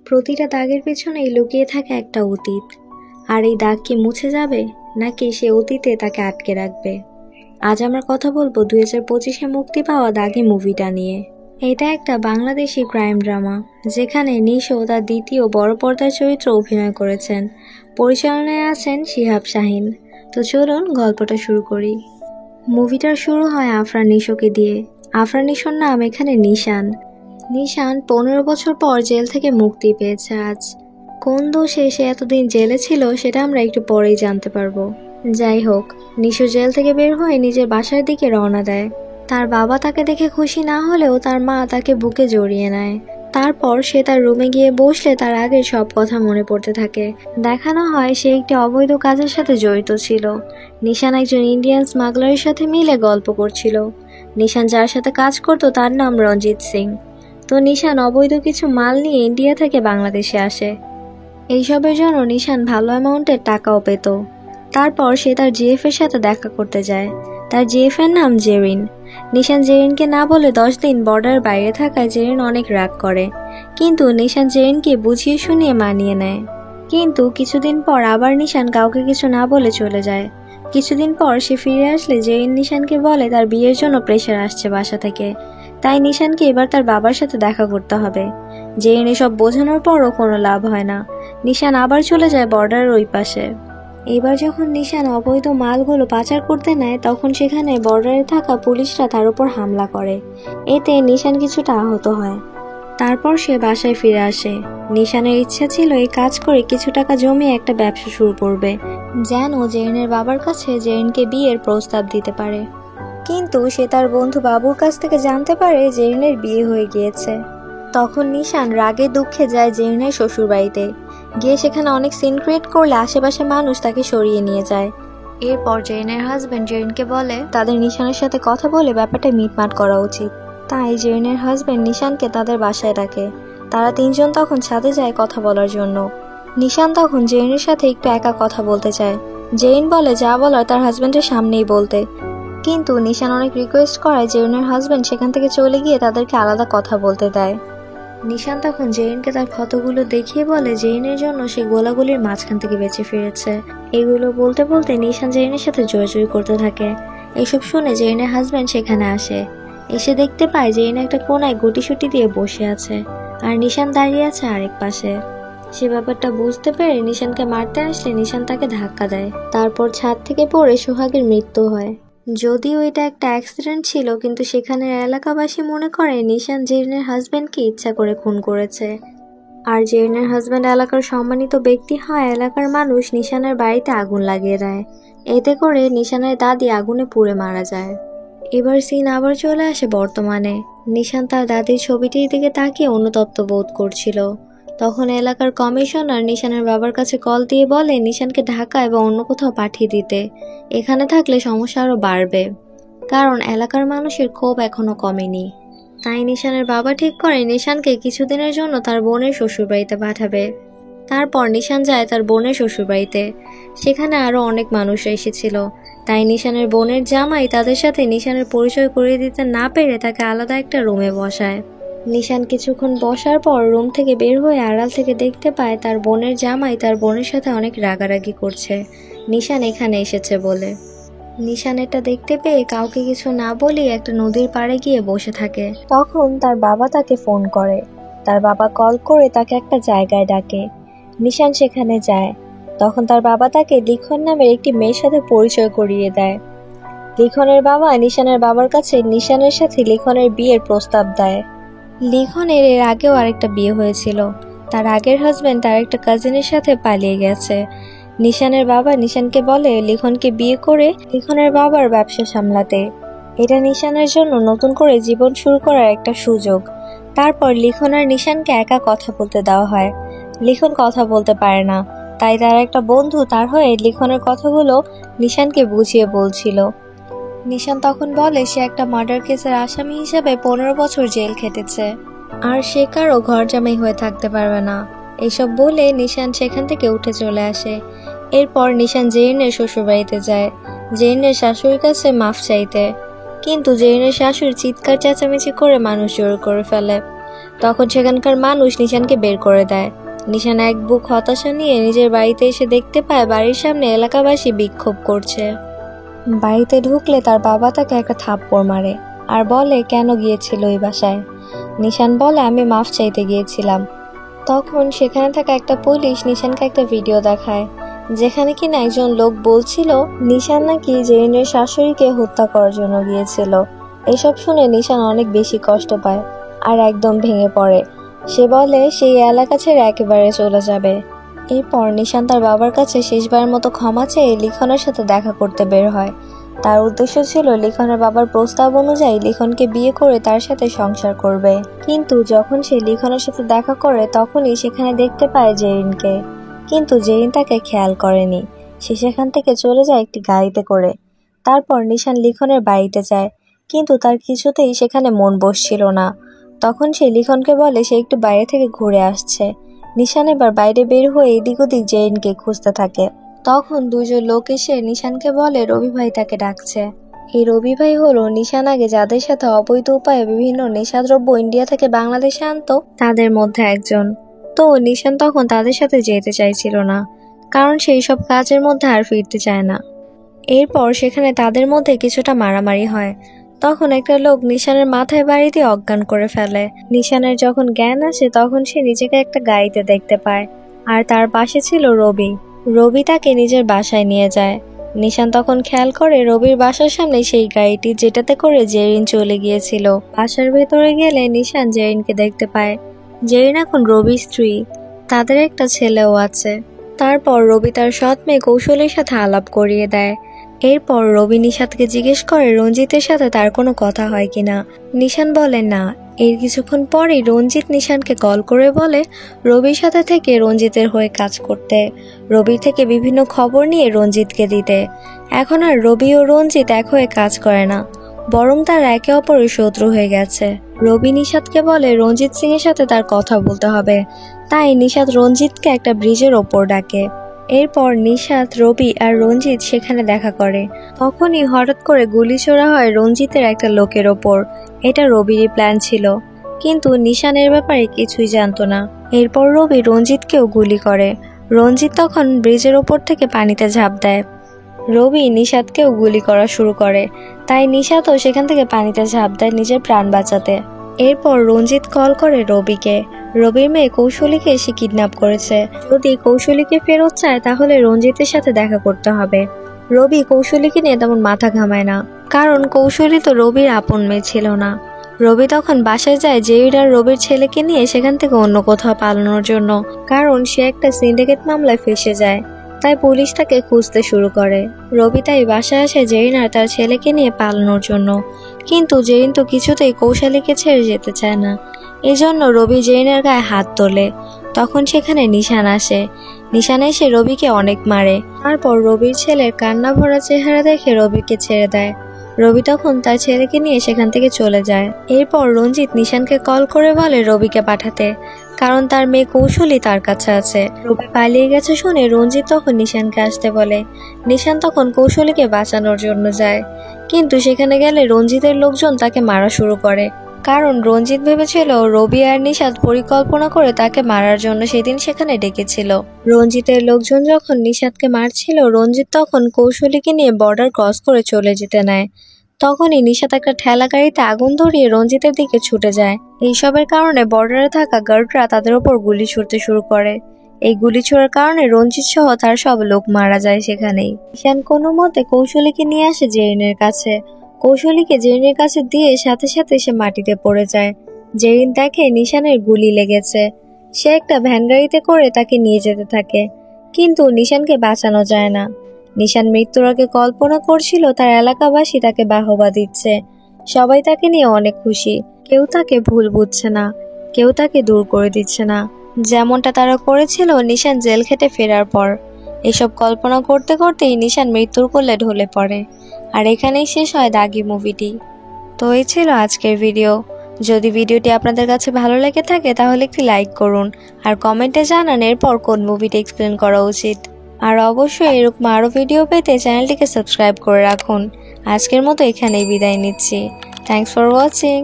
প্রতিটা দাগের পেছনেই লুকিয়ে থাকে একটা অতীত। আর এই দাগ কি মুছে যাবে, নাকি সে অতীতে তাকে আটকে রাখবে? আজ আমরা কথা বলবো 2025-এ মুক্তি পাওয়া দাগি মুভিটা নিয়ে। এটা একটা বাংলাদেশি ক্রাইম ড্রামা, যেখানে নিশো তার দ্বিতীয় বড় পর্দার চরিত্র অভিনয় করেছেন। পরিচালনায় আছেন শিহাব শাহীন। তো চলুন গল্পটা শুরু করি। মুভিটার শুরু হয় আফরান নিশোকে দিয়ে। আফরান নিশোর নাম এখানে নিশান। নিশান 15 বছর পর জেল থেকে মুক্তি পেয়েছে আজ। কোন দোষে সে এতদিন জেলে ছিল সেটা আমরা একটু পরেই জানতে পারবো। যাই হোক, নিশো জেল থেকে বের হয়ে নিজের বাসার দিকে রওনা দেয়। তার বাবা তাকে দেখে খুশি না হলেও তার মা তাকে বুকে জড়িয়ে নেয়। তারপর সে তার রুমে গিয়ে বসলে তার আগের সব কথা মনে পড়তে থাকে। দেখানো হয় সে একটি অবৈধ কাজের সাথে জড়িত ছিল। নিশান একজন ইন্ডিয়ান স্মাগলারের সাথে মিলে গল্প করছিল। নিশান যার সাথে কাজ করত তার নাম রঞ্জিত সিং। তো নিশান অবৈধ কিছু মাল নিয়ে ইন্ডিয়া থেকে বাংলাদেশে আসে। এইসবের জন্য নিশান ভালো অ্যামাউন্টের টাকাও পেত। তারপর সে তার জিএফ এর সাথে দেখা করতে যায়। তার জিএফ এর নাম জেরিন। নিশান জেরিনকে না বলে 10 দিন বর্ডারের বাইরে থাকায় জেরিন অনেক রাগ করে, কিন্তু নিশান জেরিনকে বুঝিয়ে শুনিয়ে মানিয়ে নেয়। কিন্তু কিছুদিন পর আবার নিশান কাউকে কিছু না বলে চলে যায়। কিছুদিন পর সে ফিরে আসলে জেরিন নিশানকে বলে তার বিয়ের জন্য প্রেশার আসছে বাসা থেকে, তাই নিশানকে এবার তার বাবার সাথে দেখা করতে হবে। জেরিন এসব বোঝানোর পরও কোনো লাভ হয় না। নিশান আবার চলে যায় বর্ডারের ওই পাশে। এবার যখন নিশান অবৈধ মালগুলো পাচার করতে নেয়, তখন সেখানে বর্ডারে থাকা পুলিশরা তার উপর হামলা করে। এতে নিশান কিছুটা আহত হয়। তারপর সে বাসায় ফিরে আসে। নিশানের ইচ্ছা ছিল এই কাজ করে কিছু টাকা জমিয়ে একটা ব্যবসা শুরু করবে, যেন জেরিনের বাবার কাছে জেরিনকে বিয়ের প্রস্তাব দিতে পারে। কিন্তু সে তার বন্ধু বাবুর কাছ থেকে জানতে পারে জেরিনের বিয়ে হয়ে গিয়েছে। তখন নিশান রাগে দুঃখে যায় জেরিনের শ্বশুরবাড়িতে। গিয়ে সেখানে অনেক সিন ক্রিয়েট করলে আশেপাশে মানুষ তাকে সরিয়ে নিয়ে যায়। এরপর জেরিনের হাজবেন্ড জেরিনকে বলে তাদের নিশানের সাথে কথা বলে ব্যাপারটা মিটমাট করা উচিত। তাই জেরিনের হাজবেন্ড নিশানকে তাদের বাসায় ডাকে। তারা তিনজন তখন ছাদে যায় কথা বলার জন্য। নিশান তখন জেরিনের সাথে একটু একা কথা বলতে চায়। জেরিন বলে যা বলার তার হাজবেন্ডের সামনেই বলতে, কিন্তু নিশান অনেক রিকোয়েস্ট করায় জেরিনের হাজবেন্ড সেখান থেকে চলে গিয়ে তাদেরকে আলাদা কথা বলতে দেয়। নিশান তখন জেরিনকে তার ক্ষতগুলো দেখিয়ে বলে জেরিনের জন্য সে গোলাগুলির মাঝখান থেকে বেঁচে ফিরেছে। এগুলো বলতে বলতে নিশান জেরিনের সাথে জোরাজুরি করতে থাকে। এসব শুনে জেরিনের হাজবেন্ড সেখানে আসে। এসে দেখতে পায় জেরিন একটা কোনায় গুটিসুটি দিয়ে বসে আছে, আর নিশান দাঁড়িয়ে আছে আরেক পাশে। সে ব্যাপারটা বুঝতে পেরে নিশানকে মারতে আসলে নিশান তাকে ধাক্কা দেয়। তারপর ছাদ থেকে পড়ে সোহাগের মৃত্যু হয়। যদিও এটা একটা অ্যাক্সিডেন্ট ছিল, কিন্তু সেখানের এলাকাবাসী মনে করে নিশান জেরিনের হাজবেন্ডকে ইচ্ছা করে খুন করেছে। আর জেরিনের হাজবেন্ড এলাকার সম্মানিত ব্যক্তি হয়, এলাকার মানুষ নিশানের বাড়িতে আগুন লাগিয়ে দেয়। এতে করে নিশানের দাদি আগুনে পুড়ে মারা যায়। এবার সিন আবার চলে আসে বর্তমানে। নিশান তার দাদির ছবিটির দিকে তাকিয়ে অনুতপ্ত বোধ করছিল। তখন এলাকার কমিশনার নিশানের বাবার কাছে কল দিয়ে বলে নিশানকে ঢাকা এবং অন্য কোথাও পাঠিয়ে দিতে। এখানে থাকলে সমস্যা আরও বাড়বে, কারণ এলাকার মানুষের ক্ষোভ এখনো কমেনি। তাই নিশানের বাবা ঠিক করে নিশানকে কিছুদিনের জন্য তার বোনের শ্বশুরবাড়িতে পাঠাবে। তারপর নিশান যায় তার বোনের শ্বশুরবাড়িতে। সেখানে আরও অনেক মানুষ এসেছিল, তাই নিশানের বোনের জামাই তাদের সাথে নিশানের পরিচয় করিয়ে দিতে না পেরে তাকে আলাদা একটা রুমে বসায়। নিশান কিছুক্ষণ বসার পর রুম থেকে বের হয়ে আড়াল থেকে দেখতে পায় তার বোনের জামাই তার বোনের সাথে অনেক রাগারাগি করছে নিশান এখানে এসেছে বলে। নিশান এটা দেখতে পেয়ে কাউকে কিছু না বলেই একটা নদীর পাড়ে গিয়ে বসে থাকে। তখন তার বাবা তাকে ফোন করে। তার বাবা কল করে তাকে একটা জায়গায় ডাকে। নিশান সেখানে যায়। তখন তার বাবা তাকে লিখন নামের একটি মেয়ের সাথে পরিচয় করিয়ে দেয়। লিখনের বাবা নিশানের বাবার কাছে নিশানের সাথে লিখনের বিয়ের প্রস্তাব দেয়। লিখনের এর আগেও আরেকটা বিয়ে হয়েছিল। তার আগের হাজবেন্ড তার একটা কাজিনের সাথে পালিয়ে গেছে। নিশানের বাবা নিশানকে বলে লিখনকে বিয়ে করে লিখনের বাবার ব্যবসা সামলাতে। এটা নিশানের জন্য নতুন করে জীবন শুরু করার একটা সুযোগ। তারপর লিখন আর নিশানকে একা কথা বলতে দেওয়া হয়। লিখন কথা বলতে পারে না, তাই তার একটা বন্ধু তার হয়ে লিখনের কথাগুলো নিশানকে বুঝিয়ে বলছিল। নিশান তখন বলে সে একটা মার্ডার কেসের আসামি হিসেবে 15 বছর জেল খেটেছে, আর সে কারো ঘর জামাই হয়ে থাকতে পারবে না। এইসব বলে নিশান সেখান থেকে উঠে চলে আসে। এরপর নিশান জেরিনের শ্বশুরবাড়িতে যায় জেরিনের শাশুড়ির কাছে মাফ চাইতে, কিন্তু জেরিনের শাশুড়ি চিৎকার চেঁচামেচি করে মানুষ জোর করে ফেলে। তখন সেখানকার মানুষ নিশানকে বের করে দেয়। নিশান এক বুক হতাশা নিয়ে নিজের বাড়িতে এসে দেখতে পায় বাড়ির সামনে এলাকাবাসী বিক্ষোভ করছে। বাড়িতে ঢুকলে তার বাবা তাকে একটা থাপ্পড় মারে আর বলে কেন গিয়েছিল ওই বাসায়। নিশান বলে আমি মাফ চাইতে গিয়েছিলাম। তখন সেখানে থাকা একটা পুলিশ নিশানকে একটা ভিডিও দেখায়, যেখানে কিনা একজন লোক বলছিল নিশান নাকি জেরিনের শাশুড়িকে হত্যা করার জন্য গিয়েছিল। এসব শুনে নিশান অনেক বেশি কষ্ট পায় আর একদম ভেঙে পড়ে। সে বলে সেই এলাকা ছেড়ে একেবারে চলে যাবে। এরপর নিশান তার বাবার কাছে শেষবারের মতো ক্ষমা চেয়ে লিখনের সাথে দেখা করতে বের হয়। তার উদ্দেশ্য ছিল লিখনের বাবার প্রস্তাব অনুযায়ী লিখনকে বিয়ে করে তার সাথে সংসার করবে। কিন্তু যখন সে লিখনের সাথে দেখা করে তখনই সেখানে দেখতে পায় জেরিনকে। কিন্তু জেরিন তাকে খেয়াল করেনি। সে সেখান থেকে চলে যায় একটি গাড়িতে করে। তারপর নিশান লিখনের বাড়িতে যায়, কিন্তু তার কিছুতেই সেখানে মন বসছিল না। তখন সে লিখনকে বলে সে একটু বাইরে থেকে ঘুরে আসছে। নিশান এবার বাইরে বের হয়ে এদিক ওদিক জেরিনকে খুঁজতে থাকে। তখন দুজন লোক এসে নিশানকে বলে রবি ভাই তাকে ডাকছে। এই রবি ভাই হলো নিশান আগে যাদের সাথে অবৈধ উপায়ে বিভিন্ন নেশাদ্রব্য ইন্ডিয়া থেকে বাংলাদেশে আনতো তাদের মধ্যে একজন। তো নিশান তখন তাদের সাথে যেতে চাইছিল না, কারণ সেই সব কাজের মধ্যে আর ফিরতে চায় না। এরপর সেখানে তাদের মধ্যে কিছুটা মারামারি হয়। তখন একটা লোক নিশানের মাথায় বাড়ি দিয়ে অজ্ঞান করে ফেলে। নিশানের যখন জ্ঞান আসে তখন সে নিজেকে একটা গাড়িতে দেখতে পায়, আর তার পাশে ছিল রবি। রবি তাকে নিজের বাসায় নিয়ে যায়। নিশান তখন খেয়াল করে রবির বাসার সামনে সেই গাড়িটি যেটাতে করে জেরিন চলে গিয়েছিল। বাসার ভেতরে গেলে নিশান জেরিনকে দেখতে পায়। জেরিন এখন রবির স্ত্রী, তাদের একটা ছেলেও আছে। তারপর রবি তার সৎ মেয়ে কৌশলের সাথে আলাপ করিয়ে দেয়। এরপর রবি নিশাতকে জিজ্ঞেস করে রঞ্জিতের সাথে তার কোনো কথা হয় কিনা। নিশান বলে না। এর কিছুক্ষণ পরেই রঞ্জিত নিশানকে কল করে বলে রবির সাথে থেকে রঞ্জিতের হয়ে কাজ করতে, রবির থেকে বিভিন্ন খবর নিয়ে রঞ্জিতকে দিতে। এখন আর রবি ও রঞ্জিত এক হয়ে কাজ করে না, বরং তারা একে অপরের শত্রু হয়ে গেছে। রবি নিশাতকে বলে রঞ্জিত সিং এর সাথে তার কথা বলতে হবে, তাই নিশাত রঞ্জিতকে একটা ব্রিজের ওপর ডাকে। এরপর নিশাত, রবি আর রঞ্জিত সেখানে দেখা করে। তখনই হঠাৎ করে গুলি ছোড়া হয় রঞ্জিতের একটা লোকের ওপর। এটা রবিরই প্ল্যান ছিল, কিন্তু নিশানের ব্যাপারে কিছুই জানতো না। এরপর রবি রঞ্জিতকেও গুলি করে। রঞ্জিত তখন ব্রিজের ওপর থেকে পানিতে ঝাঁপ দেয়। রবি নিশাতকেও গুলি করা শুরু করে, তাই নিশাতও সেখান থেকে পানিতে ঝাঁপ দেয় নিজের প্রাণ বাঁচাতে। এরপর রঞ্জিত কল করে রবিকে। রবির মেয়ে কৌশলীকে সে কিডন্যাপ করেছে। যদি কৌশলীকে ফেরত চায় তাহলে রঞ্জিতের সাথে দেখা করতে হবে। রবি কৌশলীকে নিয়ে তেমন মাথা ঘামায় না, কারণ কৌশলী তো রবির আপন মেয়ে ছিল না। রবি তখন বাসায় যায় জেরিন আর রবির ছেলেকে নিয়ে সেখান থেকে অন্য কোথাও পালানোর জন্য, কারণ সে একটা সিন্ডিকেট মামলায় ফেঁসে যায়। তাই পুলিশ তাকে খুঁজতে শুরু করে। রবি তাই বাসায় আসে জেরিন আর তার ছেলেকে নিয়ে পালানোর জন্য, কিন্তু জেরিন তো কিছুতেই কৌশলীকে ছেড়ে যেতে চায় না। এজন্য রবি জেরিনের গায়ে হাত তোলে। তখন সেখানে নিশান আসে। নিশান এসে রবিকে অনেক মারে। তারপর রবির ছেলের কান্না ভরা চেহারা দেখে রবিকে ছেড়ে দেয়। রবি তখন তার ছেলেকে নিয়ে সেখান থেকে চলে যায়। এরপর রঞ্জিত নিশানকে কল করে বলে রবিকে পাঠাতে, কারণ তার মেয়ে কৌশলী তার কাছে আছে। রবি পালিয়ে গেছে শুনে রঞ্জিত তখন নিশানকে আসতে বলে। নিশান তখন কৌশলীকে বাঁচানোর জন্য যায়, কিন্তু সেখানে গেলে রঞ্জিতের লোকজন তাকে মারা শুরু করে, কারণ রঞ্জিত ভেবেছিল রবি আর নিশাত পরিকল্পনা করে তাকে মারার জন্য সেদিন সেখানে ডেকেছিল। রঞ্জিতের লোকজন যখন নিশাতকে মারছিল, রঞ্জিত তখন কৌশলীকে নিয়ে বর্ডার ক্রস করে চলে যেতে নেয়। তখনই নিশাত একটা ঠেলা গাড়িতে আগুন ধরিয়ে রঞ্জিতের দিকে ছুটে যায়। এইসবের কারণে বর্ডারে থাকা গার্ডরা তাদের ওপর গুলি ছুড়তে শুরু করে। এই গুলি ছোড়ার কারণে রঞ্জিত সহ তার সব লোক মারা যায় সেখানেই। নিশান কোনো মতে কৌশলীকে নিয়ে আসে জেরিনের কাছে। কৌশলীকে জেরিনের কাছে দিয়ে সাথে সাথে সে মাটিতে পড়ে যায়। জেরিন দেখে নিশানের গুলি লেগেছে। সে একটা ভ্যান গাড়িতে করে তাকে নিয়ে যেতে থাকে, কিন্তু নিশানকে বাঁচানো যায় না। নিশান মৃত্যুর আগে কল্পনা করছিল তার এলাকাবাসী তাকে বাহবা দিচ্ছে। সবাই তাকে নিয়ে অনেক খুশি। কেউ তাকে ভুল বুঝছে না, কেউ তাকে দূর করে দিচ্ছে না, যেমনটা তারা করেছিল নিশান জেল খেটে ফেরার পর। এসব কল্পনা করতে করতেই নিশান মৃত্যুর কোলে ঢলে পড়ে। আর এখানেই শেষ হয় দাগি মুভিটি। তো এই ছিল আজকের ভিডিও। যদি ভিডিওটি আপনাদের কাছে ভালো লেগে থাকে তাহলে একটি লাইক করুন, আর কমেন্টে জানান এরপর কোন মুভিটি এক্সপ্লেন করা উচিত। আর অবশ্যই এরকম আরও ভিডিও পেতে চ্যানেলটিকে সাবস্ক্রাইব করে রাখুন। আজকের মতো এখানেই বিদায় নিচ্ছি। Thanks for watching.